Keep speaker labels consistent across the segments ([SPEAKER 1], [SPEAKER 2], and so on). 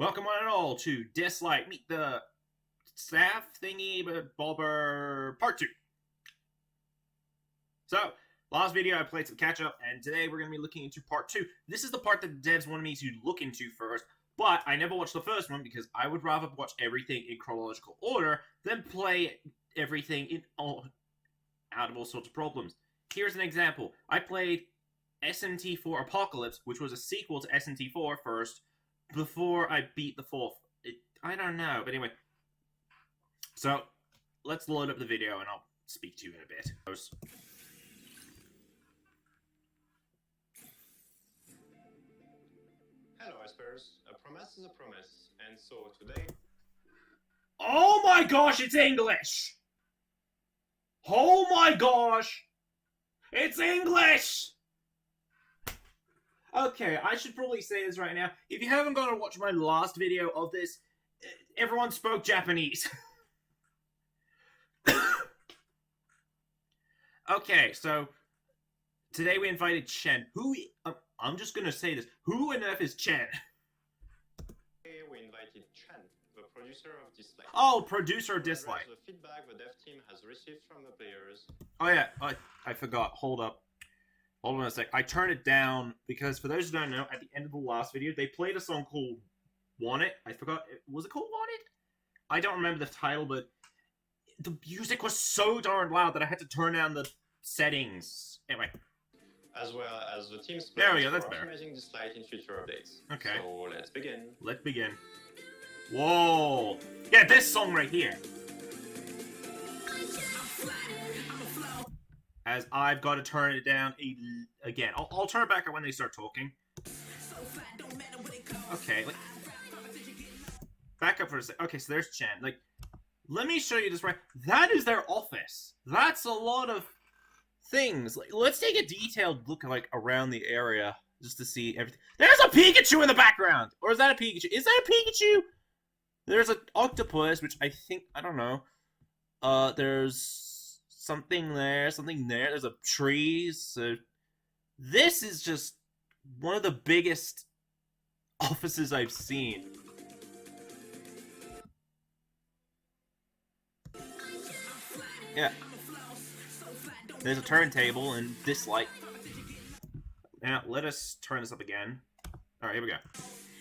[SPEAKER 1] Welcome one and all to Dislyte Meet the Staff Thingy Bobber Part 2. So, last video I played some catch up, and today we're going to be looking into Part 2. This is the part that the devs wanted me to look into first, but I never watched the first one because I would rather watch everything in chronological order than play everything out of all sorts of problems. Here's an example. I played SMT4 Apocalypse, which was a sequel to SMT4 first, before I beat the fourth. I don't know, but anyway. So, let's load up the video and I'll speak to you in a bit.
[SPEAKER 2] Hello, Espers. A promise is a promise, and so today...
[SPEAKER 1] Oh my gosh, it's English! Oh my gosh! It's English! Okay, I should probably say this right now. If you haven't gone to watch my last video of this, everyone spoke Japanese. Okay, so today we invited Chen. I'm just gonna say this. Who on earth is Chen?
[SPEAKER 2] Today we invited Chen, the producer of Dislyte.
[SPEAKER 1] Oh, producer of Dislyte.
[SPEAKER 2] The feedback the dev team has received from the players.
[SPEAKER 1] Oh yeah, I forgot. Hold up. Hold on a sec. I turned it down because, for those who don't know, at the end of the last video, they played a song called Want It. I forgot. Was it called Want It? I don't remember the title, but the music was so darn loud that I had to turn down the settings. Anyway.
[SPEAKER 2] As well as the team's
[SPEAKER 1] There we
[SPEAKER 2] plans
[SPEAKER 1] go, that's
[SPEAKER 2] for
[SPEAKER 1] better.
[SPEAKER 2] optimizing Dislyte in future updates.
[SPEAKER 1] Okay.
[SPEAKER 2] So let's begin.
[SPEAKER 1] Let's begin. Whoa! Yeah, this song right here. As I've got to turn it down again. I'll turn it back up when they start talking. Okay, like, back up for a sec. Okay, so there's Chen. Like, let me show you this right. That is their office. That's a lot of things. Like, let's take a detailed look, like, around the area just to see everything. There's a Pikachu in the background, or is that a Pikachu? Is that a Pikachu? There's an octopus, which I think, I don't know. There's something there, something there. There's a tree. So this is just one of the biggest offices I've seen. Yeah. There's a turntable and Dislyte. Now, let us turn this up again. Alright, here we go.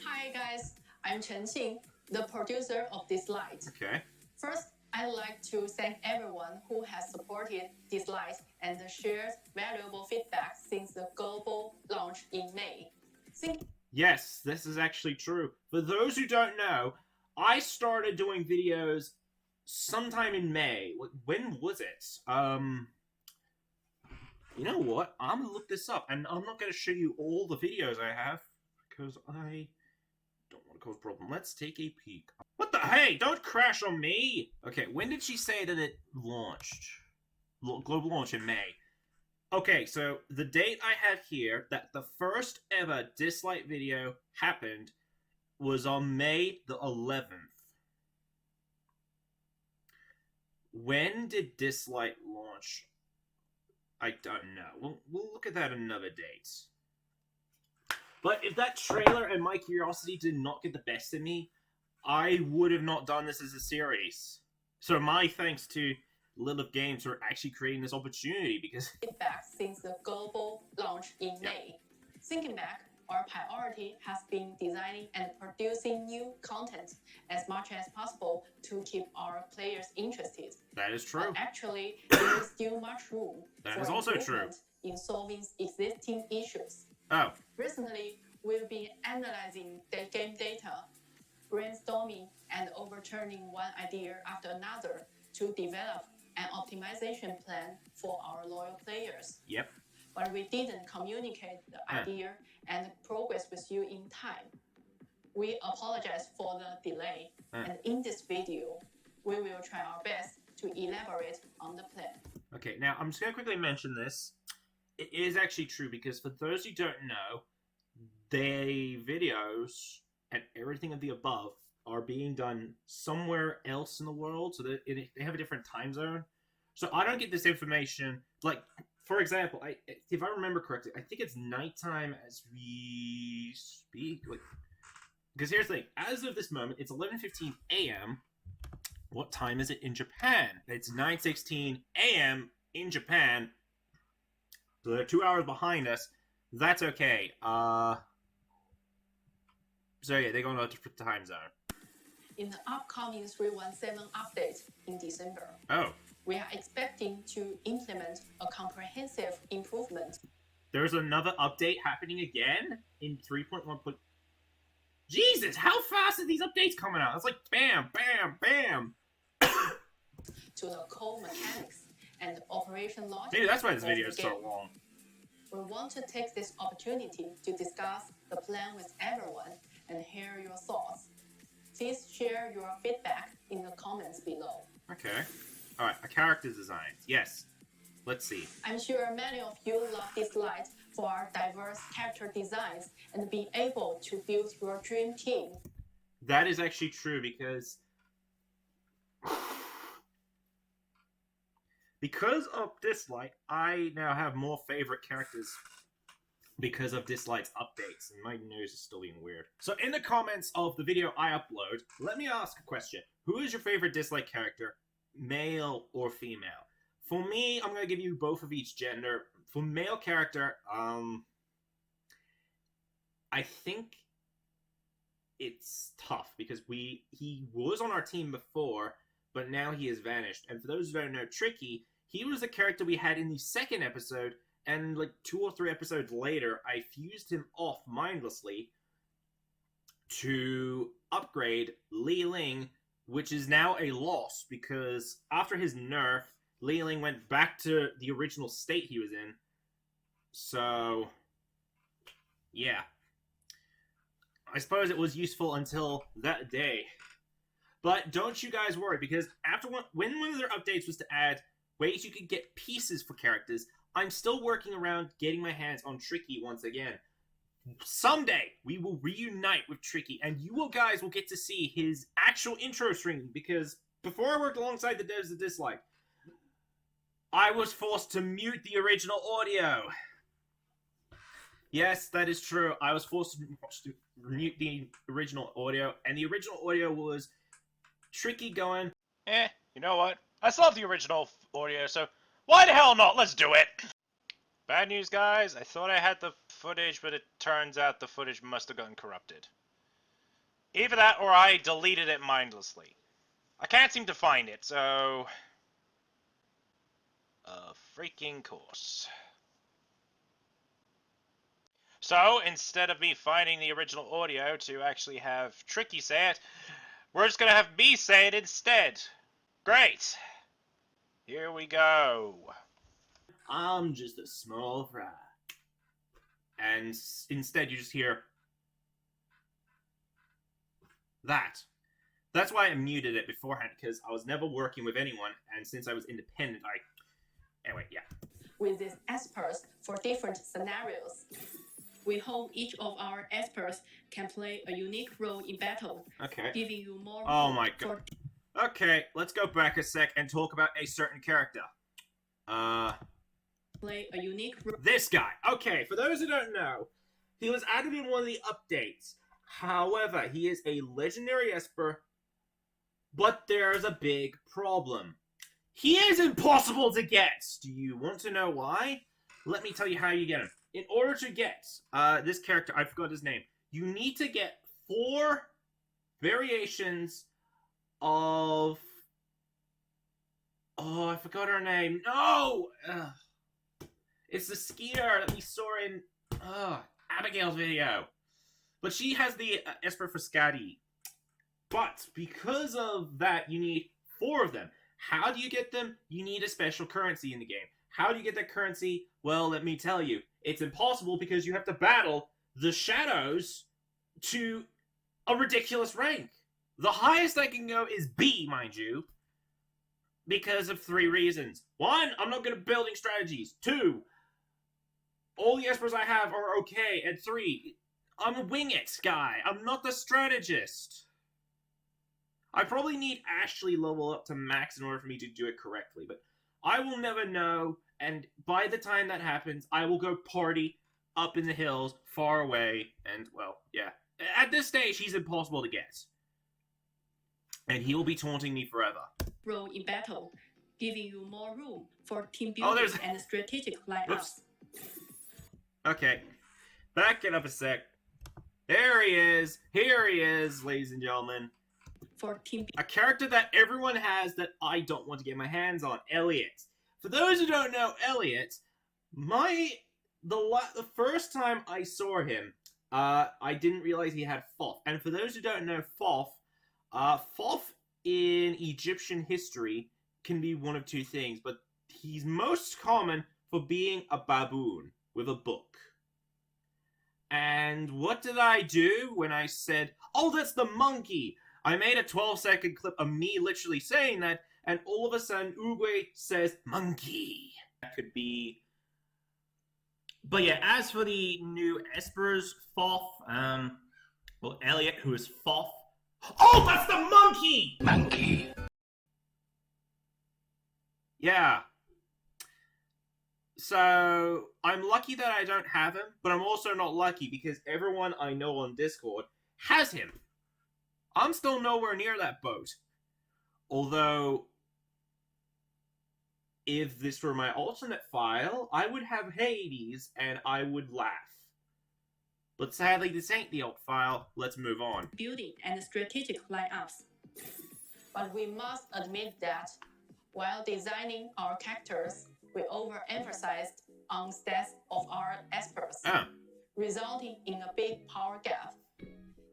[SPEAKER 3] Hi guys, I'm Chen Qing, the producer of Dislyte.
[SPEAKER 1] Okay.
[SPEAKER 3] First, I'd like to thank everyone who has supported Dislyte and shared valuable feedback since the global launch in May.
[SPEAKER 1] Yes, this is actually true. For those who don't know, I started doing videos sometime in May. When was it? You know what? I'm gonna look this up, and I'm not gonna show you all the videos I have because I don't want to cause a problem. Let's take a peek. What the hey? Don't crash on me. Okay, when did she say that it launched? Global launch in May. Okay, so the date I have here that the first ever Dislyte video happened was on May the 11th. When did Dislyte launch? I don't know. We'll look at that another date. But if that trailer and my curiosity did not get the best of me, I would have not done this as a series. So my thanks to Lilith Games for actually creating this opportunity, because
[SPEAKER 3] Feedback since the global launch in May. Thinking back, our priority has been designing and producing new content as much as possible to keep our players interested.
[SPEAKER 1] that is true.
[SPEAKER 3] But actually, there is still much room
[SPEAKER 1] That
[SPEAKER 3] for
[SPEAKER 1] is also true.
[SPEAKER 3] improvement in solving existing issues.
[SPEAKER 1] Oh,
[SPEAKER 3] Recently, we've been analyzing the game data, brainstorming and overturning one idea after another to develop an optimization plan for our loyal players.
[SPEAKER 1] yep.
[SPEAKER 3] But we didn't communicate the idea and progress with you in time. We apologize for the delay, and in this video, we will try our best to elaborate on the plan.
[SPEAKER 1] Okay, now I'm just going to quickly mention this. It is actually true, because for those who don't know, the videos and everything of the above are being done somewhere else in the world, so that they have a different time zone. So I don't get this information, like, for example, if I remember correctly, I think it's nighttime as we speak. Like, Because here's the thing. As of this moment, it's 11:15 a.m. What time is it in Japan? It's 9:16 a.m. in Japan. So they're 2 hours behind us. That's okay. So yeah, they're going to a different time zone.
[SPEAKER 3] In the upcoming 317 update in December,
[SPEAKER 1] Oh.
[SPEAKER 3] we are expecting to implement a comprehensive improvement.
[SPEAKER 1] There's another update happening again in 3.1. Jesus, how fast are these updates coming out? It's like bam, bam, bam.
[SPEAKER 3] To the core mechanics and operation logic.
[SPEAKER 1] Maybe that's why this video is so long.
[SPEAKER 3] We want to take this opportunity to discuss the plan with everyone and hear your thoughts. Please share your feedback in the comments below.
[SPEAKER 1] Okay. Alright, a character design. Yes. Let's see.
[SPEAKER 3] I'm sure many of you love Dislyte for our diverse character designs and being able to build your dream team.
[SPEAKER 1] That is actually true because of Dislyte, I now have more favorite characters because of Dislyte's updates, and my nose is still being weird. So in the comments of the video I upload, let me ask a question. Who is your favorite Dislyte character, male or female? For me, I'm going to give you both of each gender. For male character, I think it's tough because he was on our team before, but now he has vanished. And for those who don't know Tricky, he was the character we had in the second episode, and like 2 or 3 episodes later, I fused him off mindlessly to upgrade Li Ling, which is now a loss because after his nerf, Li Ling went back to the original state he was in. So, yeah. I suppose it was useful until that day. But don't you guys worry, because when one of their updates was to add ways you could get pieces for characters, I'm still working around getting my hands on Tricky once again. Someday, we will reunite with Tricky, and you guys will get to see his actual intro stream, because before I worked alongside the devs of Dislyte, I was forced to mute the original audio. Yes, that is true. I was forced to mute the original audio, and the original audio was Tricky going,
[SPEAKER 4] you know what? I still have the original audio, so why the hell not? Let's do it! Bad news, guys. I thought I had the footage, but it turns out the footage must have gotten corrupted. Either that, or I deleted it mindlessly. I can't seem to find it, so... a freaking course. So, instead of me finding the original audio to actually have Tricky say it, we're just gonna have me say it instead. Great! Here we go.
[SPEAKER 1] I'm just a small fry. And instead you just hear that. That's why I muted it beforehand, because I was never working with anyone, and since I was independent, Anyway, yeah.
[SPEAKER 3] With these experts for different scenarios, we hope each of our experts can play a unique role in battle,
[SPEAKER 1] Okay.
[SPEAKER 3] giving you more
[SPEAKER 1] Oh my god. Okay, let's go back a sec and talk about a certain character.
[SPEAKER 3] Play a unique role.
[SPEAKER 1] This guy. Okay, for those who don't know, he was added in one of the updates. However, he is a legendary Esper, but there's a big problem. He is impossible to get! Do you want to know why? Let me tell you how you get him. In order to get this character, I forgot his name, you need to get 4 variations of... Oh, I forgot her name. No! Ugh. It's the skier that we saw in Abigail's video. But she has the Esper for Scatty. But because of that, you need 4 of them. How do you get them? You need a special currency in the game. How do you get that currency? Well, let me tell you. It's impossible because you have to battle the shadows to a ridiculous rank. The highest I can go is B, mind you. Because of 3 reasons. 1, I'm not good at building strategies. 2, all the Espers I have are okay. And 3, I'm a wing it guy. I'm not the strategist. I probably need Ashley level up to max in order for me to do it correctly, but I will never know, and by the time that happens, I will go party up in the hills, far away, and, well, yeah, At this stage, he's impossible to get. And he will be taunting me forever.
[SPEAKER 3] Role in battle, giving you more room for team
[SPEAKER 1] Oh,
[SPEAKER 3] building
[SPEAKER 1] there's-
[SPEAKER 3] and strategic lineups.
[SPEAKER 1] Oops. Okay. Back it up a sec. There he is. Here he is, ladies and gentlemen.
[SPEAKER 3] For team
[SPEAKER 1] A character that everyone has that I don't want to get my hands on, Elliot. For those who don't know Elliot, the first time I saw him, I didn't realize he had Thoth. And for those who don't know Thoth, Thoth in Egyptian history can be one of two things, but he's most common for being a baboon with a book. And what did I do when I said, oh, that's the monkey? I made a 12-second clip of me literally saying that, and all of a sudden, Uguay says, monkey. That could be... But yeah, as for the new Espers, Thoth, well, Elliot, who is Thoth. Oh, that's the monkey! Monkey. Yeah. So, I'm lucky that I don't have him, but I'm also not lucky because everyone I know on Discord has him. I'm still nowhere near that boat. Although, if this were my alternate file, I would have Hades and I would laugh. But sadly, this ain't the alt file. Let's move on.
[SPEAKER 3] building and strategic lineups. But we must admit that while designing our characters, we overemphasized on stats of our Espers, resulting in a big power gap.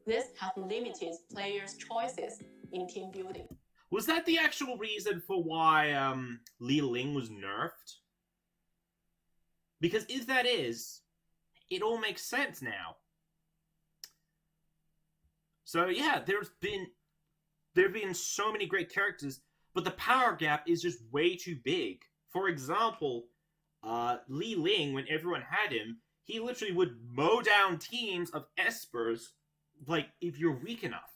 [SPEAKER 3] This has limited players' choices in team building.
[SPEAKER 1] Was that the actual reason for why Li Ling was nerfed? Because if that is, it all makes sense now. So yeah, there have been so many great characters, but the power gap is just way too big. For example, Li Ling, when everyone had him, he literally would mow down teams of Espers, like, if you're weak enough.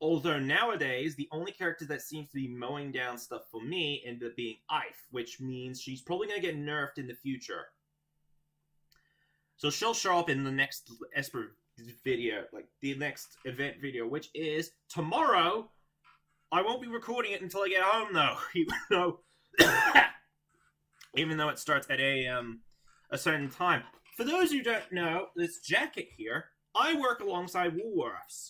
[SPEAKER 1] Although nowadays, the only character that seems to be mowing down stuff for me ended up being Ife, which means she's probably going to get nerfed in the future. So she'll show up in the next Esper video, like the next event video, which is tomorrow. I won't be recording it until I get home, though, even though it starts at a certain time. For those who don't know, this jacket here, I work alongside Woolworths.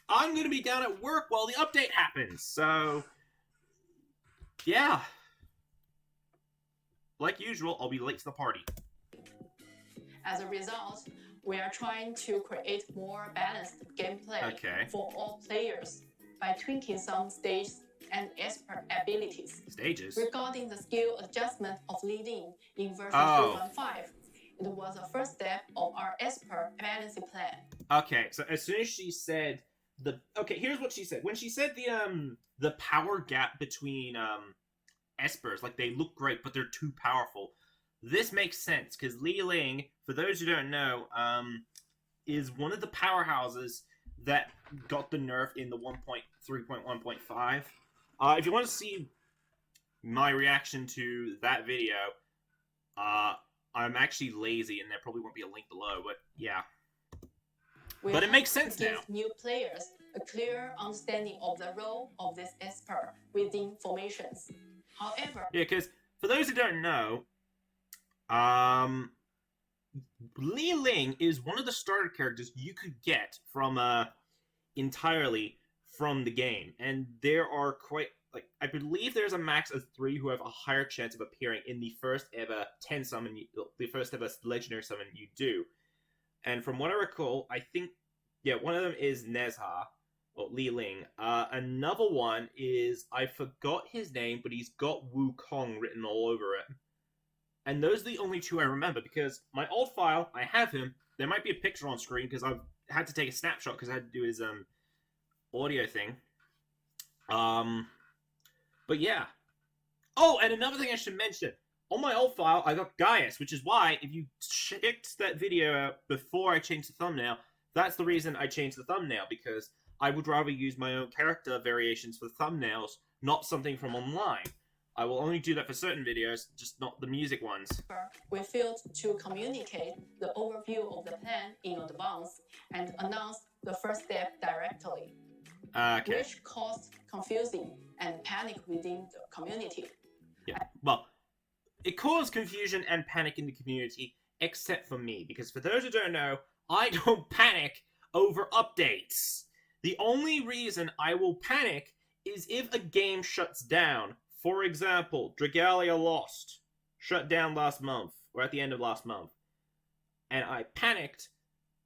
[SPEAKER 1] I'm going to be down at work while the update happens, so yeah. Like usual, I'll be late to the party.
[SPEAKER 3] As a result, we are trying to create more balanced gameplay for all players by tweaking some stages and Esper abilities.
[SPEAKER 1] Stages?
[SPEAKER 3] Regarding the skill adjustment of Li Ling in version 3.15, it was the first step of our Esper balancing plan.
[SPEAKER 1] Okay, so as soon as she said here's what she said. When she said the power gap between Espers, like, they look great, but they're too powerful. This makes sense, because Li Ling, for those who don't know, is one of the powerhouses that got the nerf in the 1.3.1.5. If you want to see my reaction to that video, I'm actually lazy, and there probably won't be a link below, but yeah. But it makes sense now.
[SPEAKER 3] Give new players a clear understanding of the role of this Esper within formations. However,
[SPEAKER 1] yeah, because for those who don't know, Li Ling is one of the starter characters you could get from entirely from the game, and there are quite, like, I believe there's a max of 3 who have a higher chance of appearing in the first ever 10 summon, the first ever legendary summon you do. And from what I recall, I think, yeah, one of them is Nezha, or Li Ling. Another one is, I forgot his name, but he's got Wukong written all over it. And those are the only 2 I remember, because my old file, I have him. There might be a picture on screen, because I've had to take a snapshot, because I had to do his audio thing. But yeah. Oh, and another thing I should mention. On my old file, I got Gaius, which is why, if you checked that video out before I changed the thumbnail, that's the reason I changed the thumbnail, because I would rather use my own character variations for thumbnails, not something from online. I will only do that for certain videos, just not the music ones.
[SPEAKER 3] We failed to communicate the overview of the plan in advance and announce the first step directly,
[SPEAKER 1] Okay.
[SPEAKER 3] which caused confusion and panic within the community.
[SPEAKER 1] Yeah. Well, it caused confusion and panic in the community, except for me, because for those who don't know, I don't panic over updates. The only reason I will panic is if a game shuts down. For example, Dragalia Lost shut down last month, or at the end of last month. And I panicked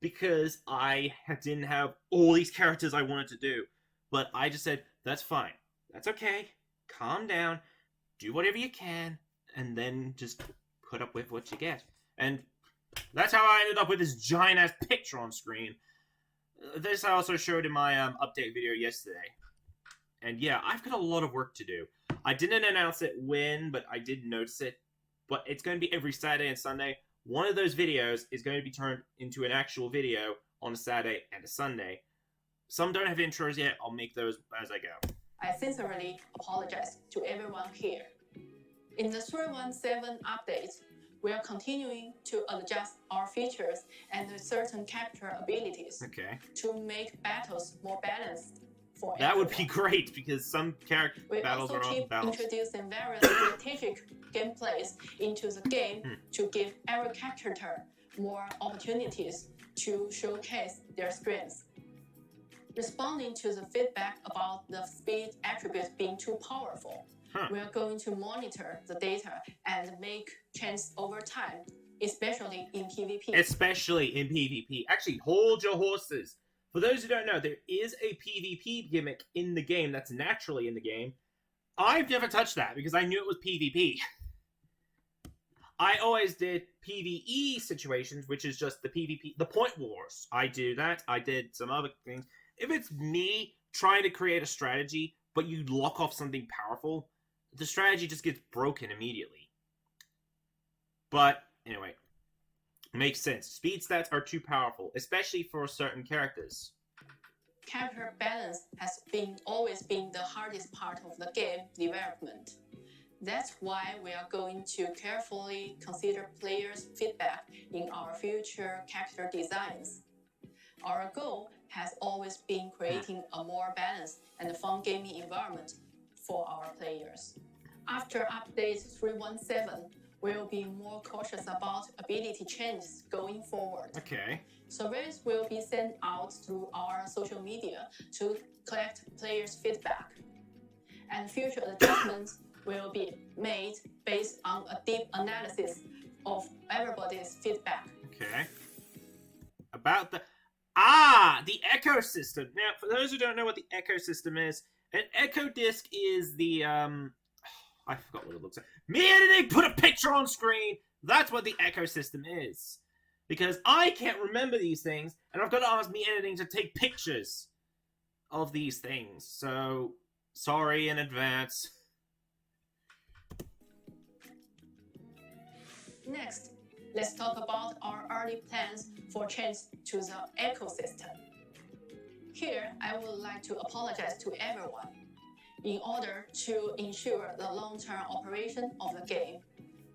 [SPEAKER 1] because I didn't have all these characters I wanted to do. But I just said, that's fine. That's okay. Calm down. Do whatever you can. And then just put up with what you get. And that's how I ended up with this giant-ass picture on screen. This I also showed in my update video yesterday. And yeah, I've got a lot of work to do. I didn't announce it when, but I did notice it. But it's going to be every Saturday and Sunday. One of those videos is going to be turned into an actual video on a Saturday and a Sunday. Some don't have intros yet. I'll make those as I go.
[SPEAKER 3] I sincerely apologize to everyone here. In the 317 update, we are continuing to adjust our features and certain character abilities to make battles more balanced for everyone.
[SPEAKER 1] That would be great, because some character battles are
[SPEAKER 3] We also
[SPEAKER 1] unbalanced.
[SPEAKER 3] keep introducing various strategic gameplays into the game to give every character more opportunities to showcase their strengths. Responding to the feedback about the speed attribute being too powerful, we are going to monitor the data and make changes over time, especially in PvP.
[SPEAKER 1] Especially in PvP. Actually, hold your horses. For those who don't know, there is a PvP gimmick in the game that's naturally in the game. I've never touched that because I knew it was PvP. I always did PvE situations, which is just the PvP, the point wars. I do that. I did some other things. If it's me trying to create a strategy, but you lock off something powerful, the strategy just gets broken immediately. But, anyway, makes sense. Speed stats are too powerful, especially for certain characters.
[SPEAKER 3] Character balance has always been the hardest part of the game development. That's why we are going to carefully consider players' feedback in our future character designs. Our goal has always been creating a more balanced and fun gaming environment for our players. After update 317, we'll be more cautious about ability changes going forward.
[SPEAKER 1] Okay.
[SPEAKER 3] Surveys will be sent out through our social media to collect players' feedback. And future adjustments will be made based on a deep analysis of everybody's feedback.
[SPEAKER 1] Okay. About the ecosystem. Now, for those who don't know what the ecosystem is, an echo disc is the I forgot what it looks like. Me editing, put a picture on screen. That's what the ecosystem is. Because I can't remember these things, and I've got to ask me editing to take pictures of these things. So, sorry in advance.
[SPEAKER 3] Next, let's talk about our early plans for change to the ecosystem. Here, I would like to apologize to everyone. In order to ensure the long-term operation of the game,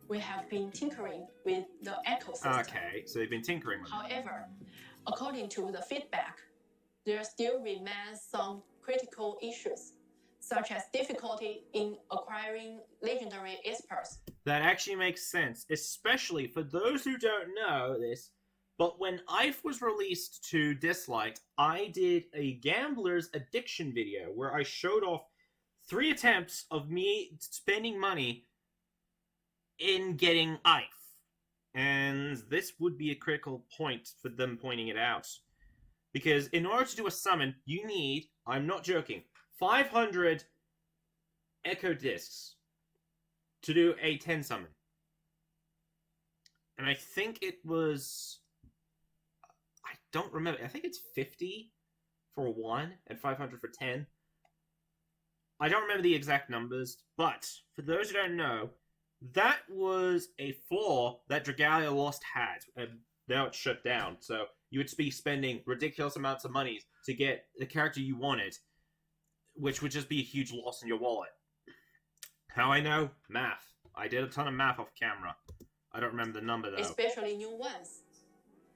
[SPEAKER 3] we have been tinkering with the ecosystem.
[SPEAKER 1] Okay, so they've been tinkering with it.
[SPEAKER 3] However, according to the feedback, there still remains some critical issues, such as difficulty in acquiring legendary experts.
[SPEAKER 1] That actually makes sense, especially for those who don't know this, but when IF was released to Dislyte, I did a gambler's addiction video where I showed off 3 attempts of me spending money in getting IF. And this would be a critical point for them pointing it out. Because in order to do a summon, you need, I'm not joking, 500 Echo Discs to do a 10 summon. And I think it was... I don't remember. I think it's 50 for 1 and 500 for 10. I don't remember the exact numbers, but for those who don't know, that was a flaw that Dragalia Lost had, and now it's shut down. So you would be spending ridiculous amounts of money to get the character you wanted, which would just be a huge loss in your wallet. How I know? Math. I did a ton of math off camera. I don't remember the number, though.
[SPEAKER 3] Especially new ones.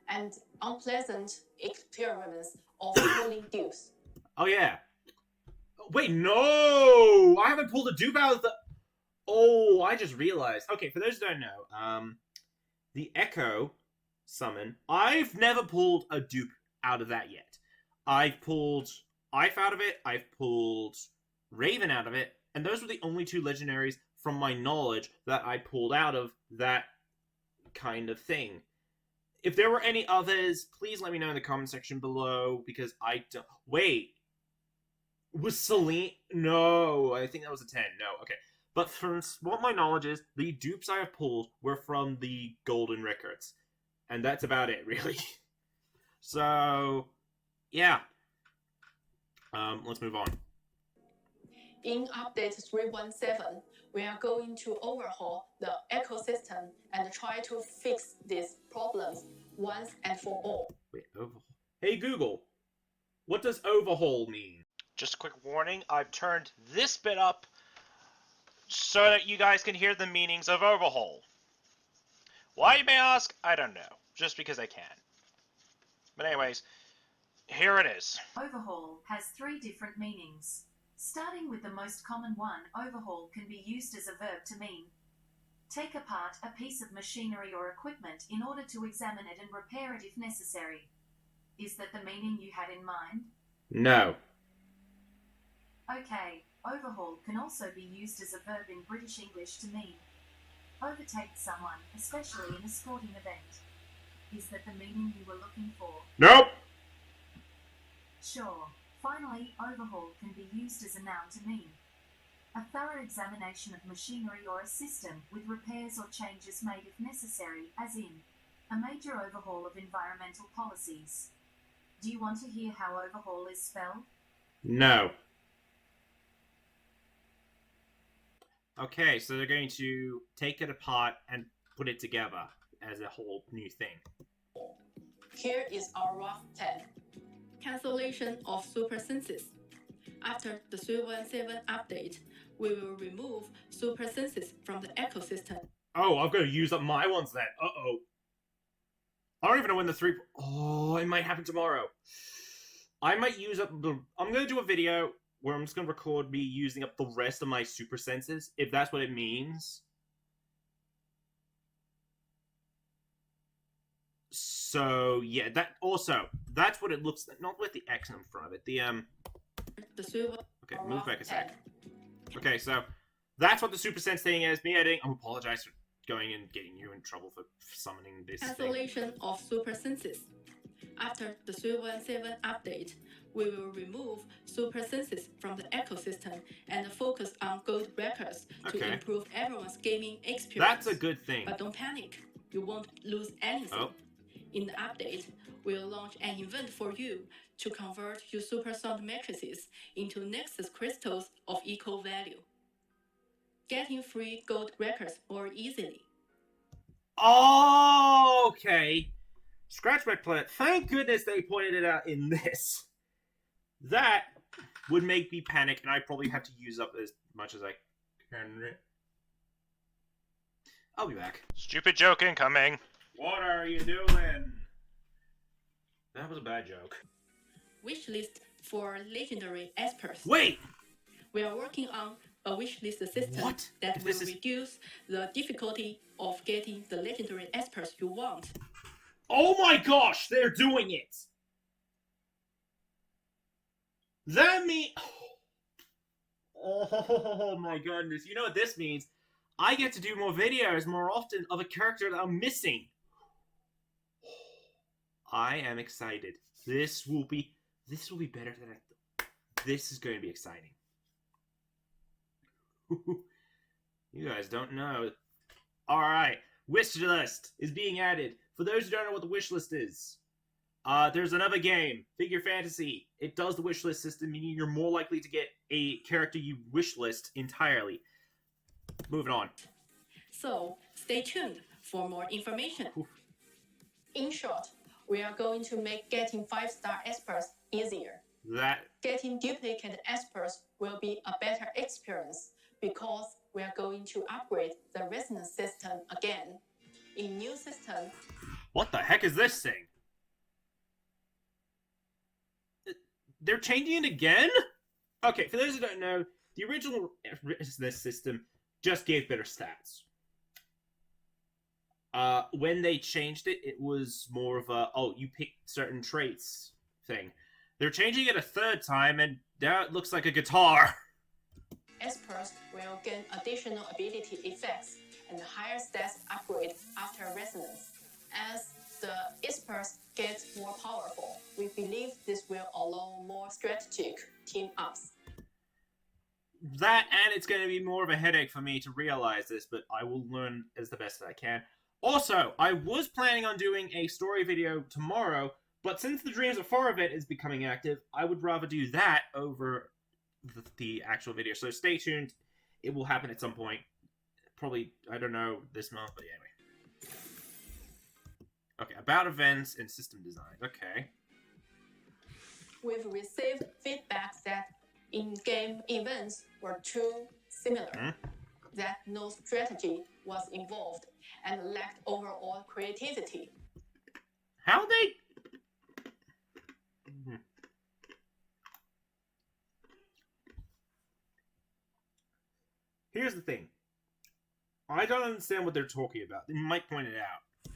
[SPEAKER 3] And unpleasant experiments of pulling dupes.
[SPEAKER 1] Oh, yeah. Wait, no! I haven't pulled a dupe out of the... Oh, I just realized. Okay, for those who don't know, the Echo summon, I've never pulled a dupe out of that yet. I've pulled Ife out of it, I've pulled Raven out of it, and those were the only two legendaries from my knowledge that I pulled out of that kind of thing. If there were any others, please let me know in the comment section below, because I don't... Wait. Was Celine... No, I think that was a 10. No, okay. But from what my knowledge is, the dupes I have pulled were from the Golden Records. And that's about it, really. So, yeah. Let's move on.
[SPEAKER 3] In update 3.17, we are going to overhaul the ecosystem and try to fix these problems once and for all.
[SPEAKER 1] Wait, overhaul? Hey Google, what does overhaul mean?
[SPEAKER 4] Just a quick warning, I've turned this bit up so that you guys can hear the meanings of overhaul. Why, you may ask? I don't know. Just because I can. But anyways, here it is.
[SPEAKER 5] Overhaul has 3 different meanings. Starting with the most common one, overhaul can be used as a verb to mean take apart a piece of machinery or equipment in order to examine it and repair it if necessary. Is that the meaning you had in mind?
[SPEAKER 1] No.
[SPEAKER 5] Okay, overhaul can also be used as a verb in British English to mean overtake someone, especially in a sporting event. Is that the meaning you were looking for?
[SPEAKER 1] Nope.
[SPEAKER 5] Sure. Finally, overhaul can be used as a noun to mean a thorough examination of machinery or a system with repairs or changes made if necessary, as in a major overhaul of environmental policies. Do you want to hear how overhaul is spelled?
[SPEAKER 1] No. Okay, so they're going to take it apart and put it together as a whole new thing.
[SPEAKER 3] Here is our rough 10. Cancellation of super senses. After the 3.17 update, we will remove super senses from the ecosystem.
[SPEAKER 1] Oh, I've got to use up my ones then. Uh-oh. I don't even know when the 3... Oh, it might happen tomorrow. I might use up the... I'm going to do a video where I'm just going to record me using up the rest of my super senses, if that's what it means. So, yeah, that's what it looks like. Not with the X in front of it. Okay, move back a sec. Okay, so that's what the super sense thing is. Me editing. I apologize for going and getting you in trouble for summoning this
[SPEAKER 3] Cancellation of super senses. After the 3.17 update, we will remove super senses from the ecosystem and focus on gold records to improve everyone's gaming experience.
[SPEAKER 1] That's a good thing.
[SPEAKER 3] But don't panic. You won't lose anything.
[SPEAKER 1] Oh.
[SPEAKER 3] In the update, we'll launch an event for you to convert your super sound matrices into Nexus crystals of equal value. Getting free gold records more easily.
[SPEAKER 1] Oh, okay. Scratchback Planet. Thank goodness they pointed it out in this. That would make me panic, and I probably have to use up as much as I can. I'll be back.
[SPEAKER 4] Stupid joke incoming.
[SPEAKER 1] What are you doing? That was a bad joke.
[SPEAKER 3] Wishlist for legendary espers.
[SPEAKER 1] Wait!
[SPEAKER 3] We are working on a wishlist system that will reduce the difficulty of getting the legendary espers you want.
[SPEAKER 1] Oh my gosh, they're doing it! That means... Oh my goodness, you know what this means? I get to do more videos more often of a character that I'm missing. I am excited. This will be better than I thought. This is going to be exciting. You guys don't know. Alright, wish list is being added. For those who don't know what the wish list is, there's another game, Figure Fantasy. It does the wish list system, meaning you're more likely to get a character you wish list entirely. Moving on.
[SPEAKER 3] So, stay tuned for more information. In short, we are going to make getting 5-star espers easier. Getting duplicate espers will be a better experience because we are going to upgrade the resonance system again. In new system,
[SPEAKER 1] What the heck is this thing? They're changing it again? Okay, for those who don't know, the original resonance system just gave better stats. When they changed it, it was more of a, oh, you pick certain traits thing. They're changing it a third time, and now it looks like a guitar.
[SPEAKER 3] experts will gain additional ability effects and higher stats upgrade after resonance. As the experts get more powerful, we believe this will allow more strategic team-ups.
[SPEAKER 1] That, and it's going to be more of a headache for me to realize this, but I will learn as the best that I can. Also, I was planning on doing a story video tomorrow, but since the Dreams of Far event is becoming active, I would rather do that over the actual video. So stay tuned. It will happen at some point. Probably, I don't know, this month, but anyway. Okay, about events and system design. Okay.
[SPEAKER 3] We've received feedback that in-game events were too similar, that no strategy was involved, and lacked overall creativity.
[SPEAKER 1] How they... Here's the thing. I don't understand what they're talking about. They might point it out.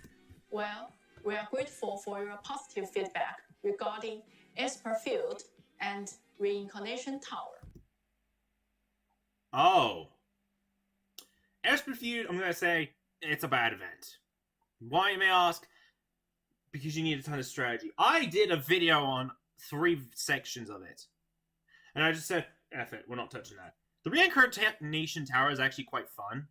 [SPEAKER 3] Well, we are grateful for your positive feedback regarding Esper Field and Reincarnation Tower.
[SPEAKER 1] Oh. Esper Feud, I'm going to say, it's a bad event. Why, you may ask? Because you need a ton of strategy. I did a video on 3 sections of it. And I just said, F it, we're not touching that. The Reincarnation Tower is actually quite fun,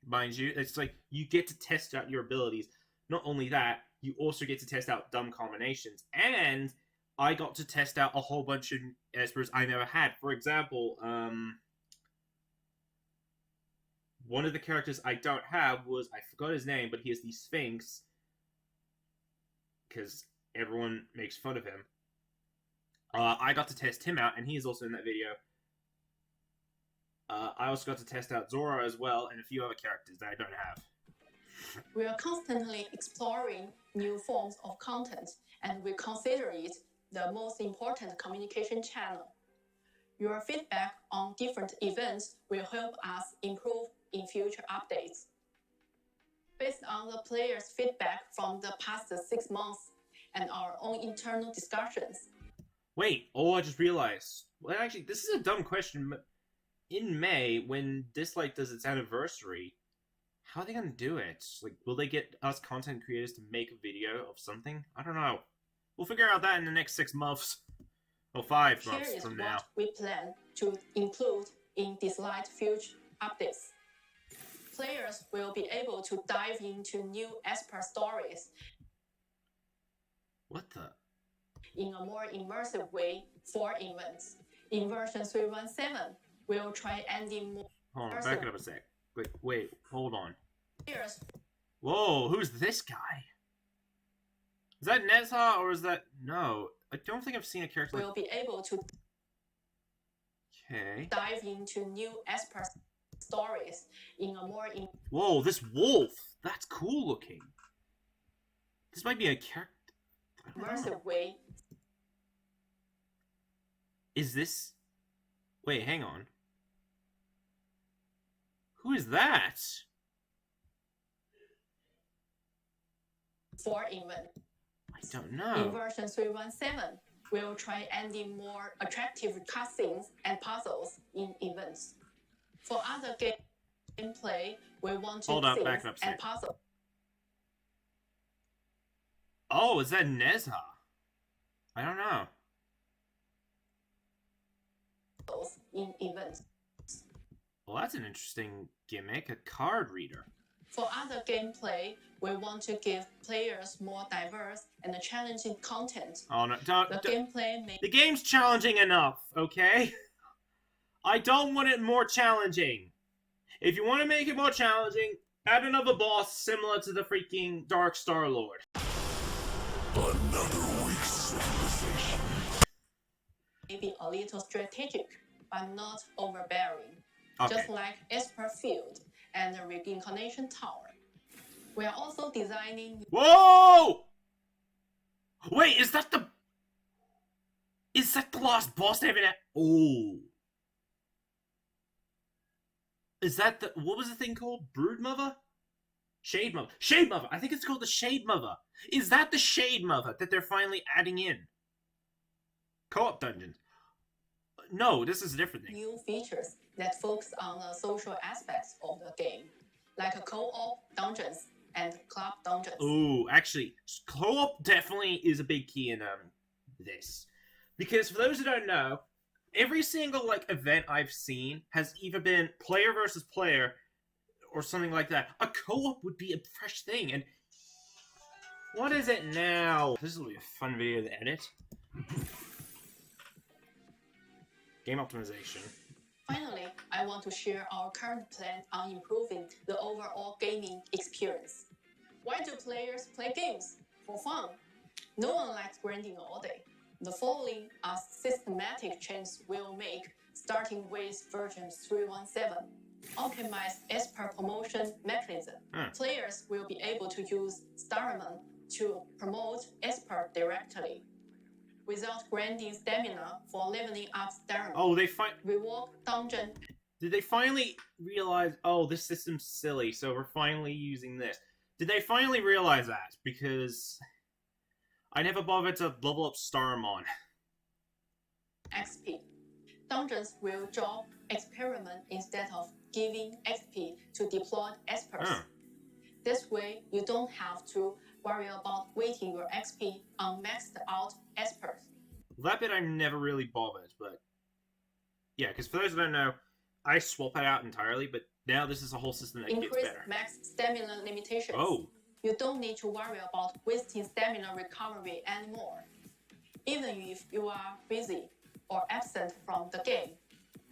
[SPEAKER 1] mind you. It's like, you get to test out your abilities. Not only that, you also get to test out dumb combinations. And I got to test out a whole bunch of Espers I never had. For example, one of the characters I don't have was, I forgot his name, but he is the Sphinx. Because everyone makes fun of him. I got to test him out, and he is also in that video. I also got to test out Zora as well, and a few other characters that I don't have.
[SPEAKER 3] We are constantly exploring new forms of content, and we consider it the most important communication channel. Your feedback on different events will help us improve in future updates. Based on the players' feedback from the past 6 months and our own internal discussions.
[SPEAKER 1] Wait, I just realized. Well, actually, this is a dumb question, but in May, when Dislyte does its anniversary, how are they going to do it? Like, will they get us content creators to make a video of something? I don't know. We'll figure out that in the next 6 months. Or 5 months from now.
[SPEAKER 3] Here is what we plan to include in Dislyte future updates. Players will be able to dive into new Esper stories.
[SPEAKER 1] What the?
[SPEAKER 3] In a more immersive way for events. In version 317, we'll try adding more.
[SPEAKER 1] Hold on, back it up a sec. Wait, hold on.
[SPEAKER 3] Players.
[SPEAKER 1] Whoa, who's this guy? Is that Nezha or is that... No, I don't think I've seen a character
[SPEAKER 3] We'll be able to dive into new Esper stories in a more...
[SPEAKER 1] Whoa, this wolf! That's cool looking. This might be a character...
[SPEAKER 3] immersive way.
[SPEAKER 1] Is this... Wait, hang on. Who is that?
[SPEAKER 3] For event.
[SPEAKER 1] I don't
[SPEAKER 3] In
[SPEAKER 1] know.
[SPEAKER 3] version 317, we'll try adding more attractive cutscenes and puzzles in events. For other gameplay, we want to
[SPEAKER 1] Hold up, back it up,
[SPEAKER 3] and puzzles
[SPEAKER 1] Oh, is that Nezha? I don't know.
[SPEAKER 3] in events.
[SPEAKER 1] Well, that's an interesting gimmick. A card reader.
[SPEAKER 3] For other gameplay, we want to give players more diverse and challenging content.
[SPEAKER 1] Oh no!
[SPEAKER 3] The
[SPEAKER 1] game's challenging enough, okay? I don't want it more challenging. If you want to make it more challenging, add another boss similar to the freaking Dark Star Lord.
[SPEAKER 6] Another week's civilization.
[SPEAKER 3] Maybe a little strategic, but not overbearing.
[SPEAKER 1] Okay.
[SPEAKER 3] just like Esper Field and the Reincarnation Tower. We are also designing.
[SPEAKER 1] Whoa! Wait, is that the last boss they haven't? Oh. Is that the what was the thing called? Brood Mother? Shade Mother. Shade Mother. I think it's called the Shade Mother. Is that the Shade Mother that they're finally adding in? Co-op dungeons. No, this is a different thing.
[SPEAKER 3] New features that focus on the social aspects of the game, like co-op dungeons and club dungeons.
[SPEAKER 1] Ooh, actually, co-op definitely is a big key in this, because for those who don't know, every single like event I've seen has either been player versus player or something like that. A co-op would be a fresh thing, and what is it now? This will be a fun video to edit. Game optimization.
[SPEAKER 3] Finally, I want to share our current plan on improving the overall gaming experience. Why do players play games? For fun. No one likes grinding all day. The following are systematic changes we'll make, starting with version 3.17. Optimize Esper promotion mechanism. Players will be able to use Starman to promote Esper directly, without grinding stamina for leveling up Starman.
[SPEAKER 1] Oh,
[SPEAKER 3] Reward dungeon.
[SPEAKER 1] Did they finally realize, oh, this system's silly, so we're finally using this? Did they finally realize that? Because I never bothered to level up Starmon.
[SPEAKER 3] XP. Dungeons will drop experiment instead of giving XP to deployed Espers. This way, you don't have to worry about waiting your XP on maxed out Espers.
[SPEAKER 1] That bit I never really bothered, but yeah, because for those who don't know, I swap it out entirely, but now this is a whole system that gets
[SPEAKER 3] Increase
[SPEAKER 1] better.
[SPEAKER 3] max stamina limitations.
[SPEAKER 1] Oh.
[SPEAKER 3] You don't need to worry about wasting stamina recovery anymore. Even if you are busy or absent from the game,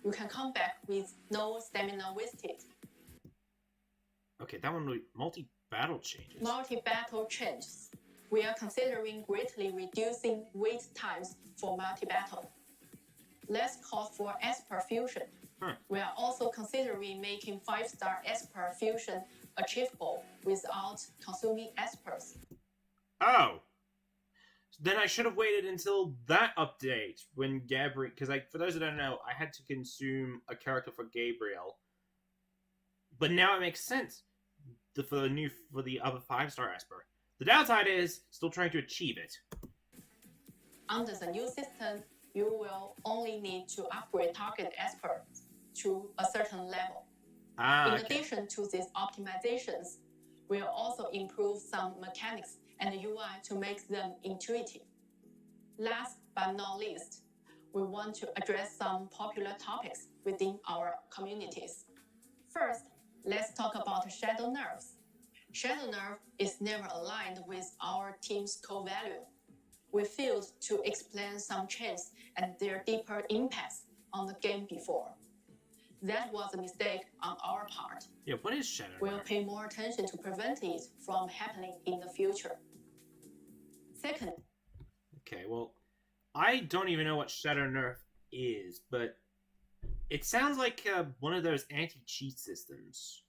[SPEAKER 3] you can come back with no stamina wasted.
[SPEAKER 1] Okay, that one really multi-battle changes.
[SPEAKER 3] Multi-battle changes. We are considering greatly reducing wait times for multi-battle. Less cost for Esper Fusion. We are also considering making 5-star Esper Fusion achievable without consuming Espers.
[SPEAKER 1] Oh! Then I should have waited until that update when Gabriel... Because for those who don't know, I had to consume a character for Gabriel. But now it makes sense for the other 5-star Esper. The downside is still trying to achieve it.
[SPEAKER 3] Under the new system, you will only need to upgrade target Esper to a certain level. In addition to these optimizations, we'll also improve some mechanics and UI to make them intuitive. Last but not least, we want to address some popular topics within our communities. First, let's talk about shadow nerfs. Shadow nerf is never aligned with our team's core value. We failed to explain some changes and their deeper impacts on the game before. That was a mistake on our part.
[SPEAKER 1] Yeah, what is shadow nerf?
[SPEAKER 3] We'll pay more attention to prevent it from happening in the future. Second.
[SPEAKER 1] Okay, well, I don't even know what shadow nerf is, but it sounds like one of those anti-cheat systems.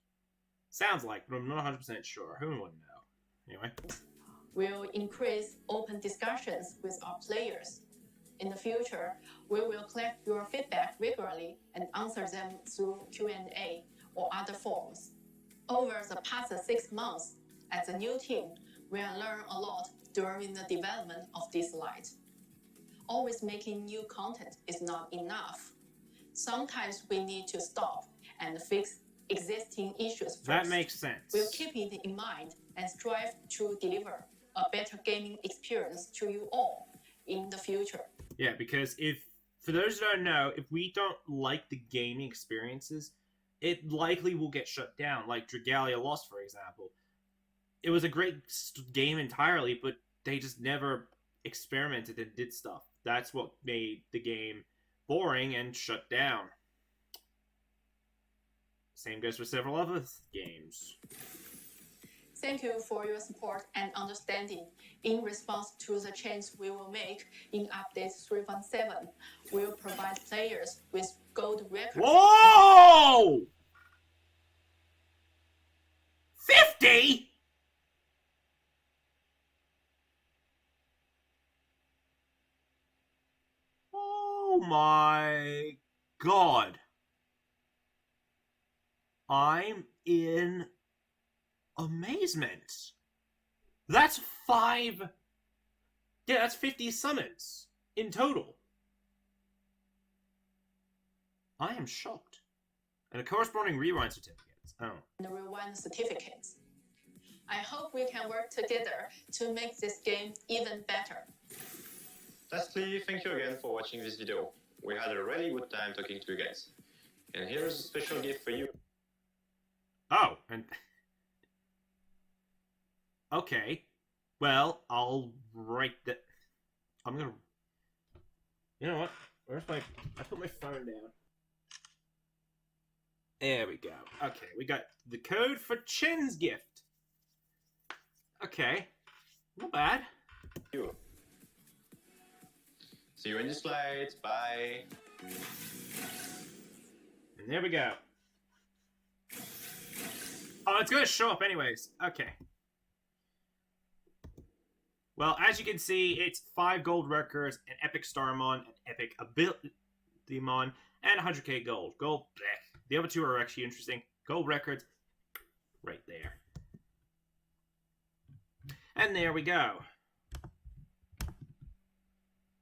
[SPEAKER 1] Sounds like, but I'm not 100% sure. Who wouldn't know? Anyway.
[SPEAKER 3] We'll increase open discussions with our players. In the future, we will collect your feedback regularly and answer them through Q&A or other forms. Over the past 6 months, as a new team, we have learned a lot during the development of Dislyte. Always making new content is not enough. Sometimes we need to stop and fix existing issues first.
[SPEAKER 1] That makes sense.
[SPEAKER 3] We'll keep it in mind and strive to deliver a better gaming experience to you all in the future.
[SPEAKER 1] Yeah, because for those who don't know, if we don't like the gaming experiences, it likely will get shut down, like Dragalia Lost, for example. It was a great game entirely, but they just never experimented and did stuff. That's what made the game boring and shut down. Same goes for several other games.
[SPEAKER 3] Thank you for your support and understanding. In response to the changes we will make in update 3.7, we will provide players with gold records.
[SPEAKER 1] Whoa! 50? Oh my god. I'm in amazement. That's 5... Yeah, that's 50 summons in total. I am shocked. And a corresponding rewind certificates. Oh.
[SPEAKER 3] And rewind certificates. I hope we can work together to make this game even better.
[SPEAKER 2] Lastly, thank you again for watching this video. We had a really good time talking to you guys. And here's a special gift for you.
[SPEAKER 1] Oh, and... Okay. Well, I'll write that... I'm gonna... You know what? Where's my... I put my phone down. There we go. Okay, we got the code for Chen's gift. Okay. Not bad.
[SPEAKER 2] You. See you in Dislyte. Bye.
[SPEAKER 1] And there we go. Oh, it's going to show up anyways. Okay. Well, as you can see, it's 5 gold records, an epic Starmon, an epic Abilitymon, and 100k gold. Gold, bleh. The other two are actually interesting. Gold records, right there. And there we go.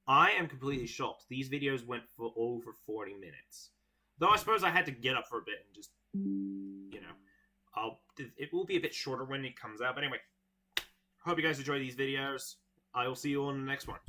[SPEAKER 1] I am completely shocked. These videos went for over 40 minutes. Though I suppose I had to get up for a bit and just, you know, it will be a bit shorter when it comes out. But anyway, hope you guys enjoy these videos. I will see you all in the next one.